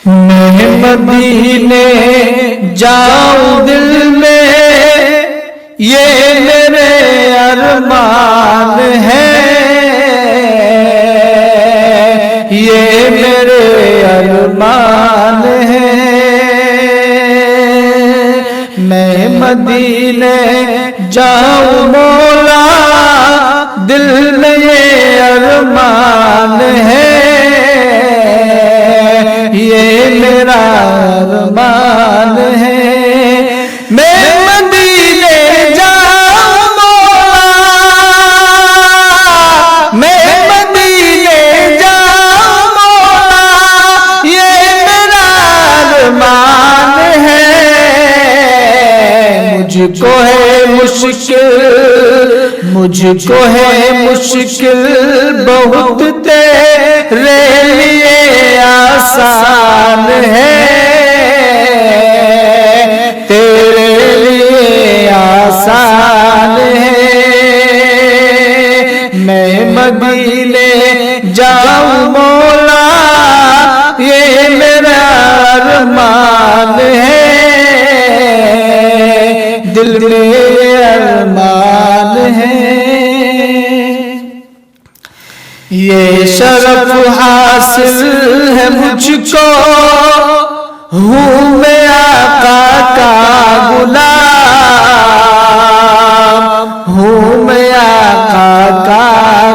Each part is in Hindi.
मैं मदीने जाऊं दिल में, ये मेरे अरमान है, ये मेरे अरमान है। मैं मदीने जाऊं मौला, दिल में ये अरमान है, ये मेरा अरमान है। मैं मदीने जाऊं मौला, मैं मदीने जाऊं मौला, ये मेरा अरमान है। मुझको है मुश्किल, मुझको है मुश्किल बहुत, तेरे लिए आसान है, तेरे लिए आसान है। मैं मदीने जाऊं मौला, ये मेरा अरमान है, दिल में अरमान है। ये शरफ हासिल है मुझको, हूँ मैं आका का गुलाम, हूँ मैं आका का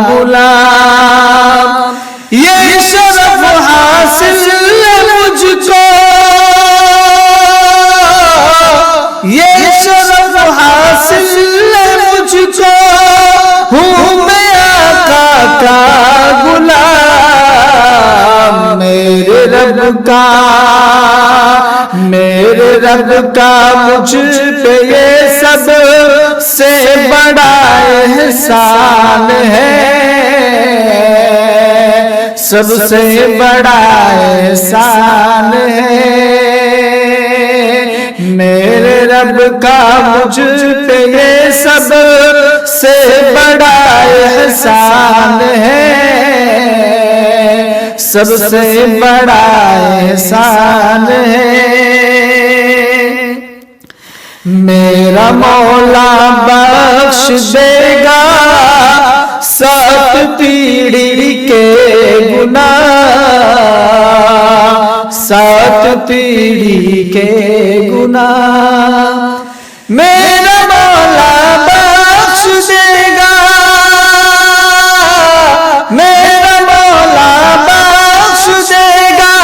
गुलाम। ये शरफ हासिल है मुझको, ये शरफ हासिल है मुझको, हूँ मैं आका का गुलाम। मेरे रब का, मेरे रब का मुझ पे ये सब से बड़ा एहसान है, सबसे बड़ा एहसान है। मेरे रब का मुझ पे ये सब से बड़ा एहसान है, सबसे बड़ा एहसान है। मेरा मौला बख्श देगा 7 पीढ़ी के गुनाह, 7 पीढ़ी के गुनाह। मेरा मौला बख्श देगा, मेरा मौला बख्श देगा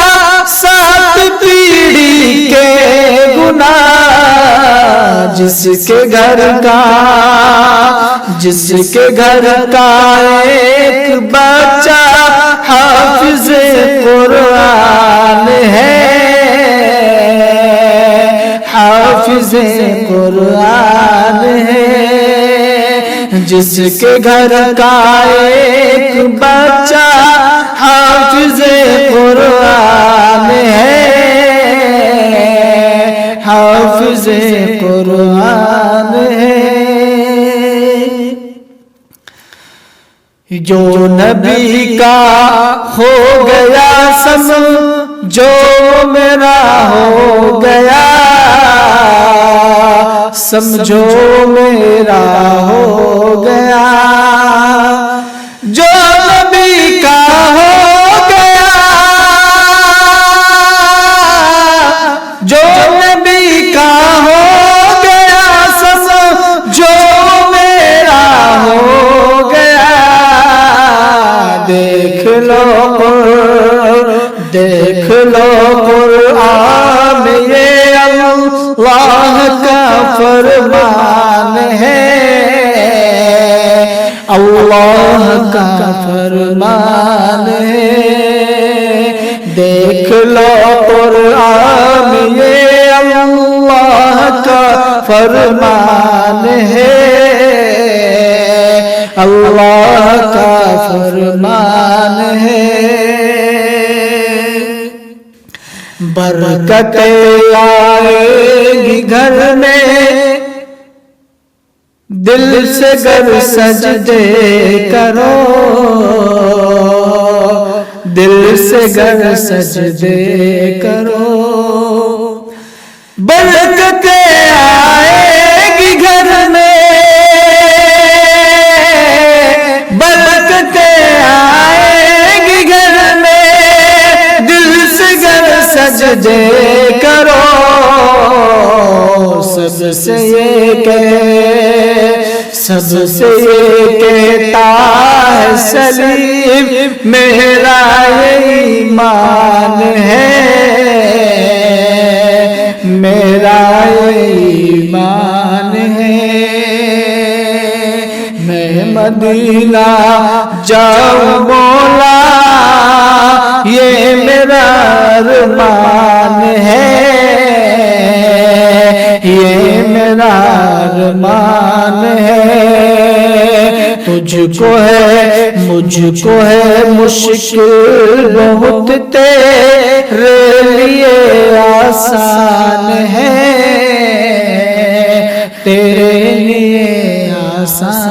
7 पीढ़ी के गुनाह। जिसके घर का, जिसके घर का एक बच्चा हाफिज कुरान है, हाफिज कुरान है। जिसके घर का एक बच्चा हाफिज कुरान है, हाफिज कुरान है। जो नबी का हो गया समझो मेरा हो गया, समझो मेरा हो गया। जो नबी का हो गया, जो नबी का हो गया समझो मेरा हो गया। देख लो, देख लो कुरान ये अल्लाह का फरमान है, अल्लाह का फरमान है। देख लो कुरान ये अल्लाह का फरमान है, अल्लाह का फरमान है। बरकतें आएगी घर में, दिल से गर सजदे करो, दिल से गर सजदे करो। बरकतें आएगी घर में, बरकतें आएगी घर में, दिल से गर सजदे करो। सबसे ये कहता है सलीम, मेरा ये ईमान है, मेरा ये ईमान है। मैं मदीना जाऊं मौला, ये मेरा अरमान है, ये मेरा अरमान है। मुझको है मुश्किल बहुत, तेरे लिए आसान है, तेरे लिए आसान।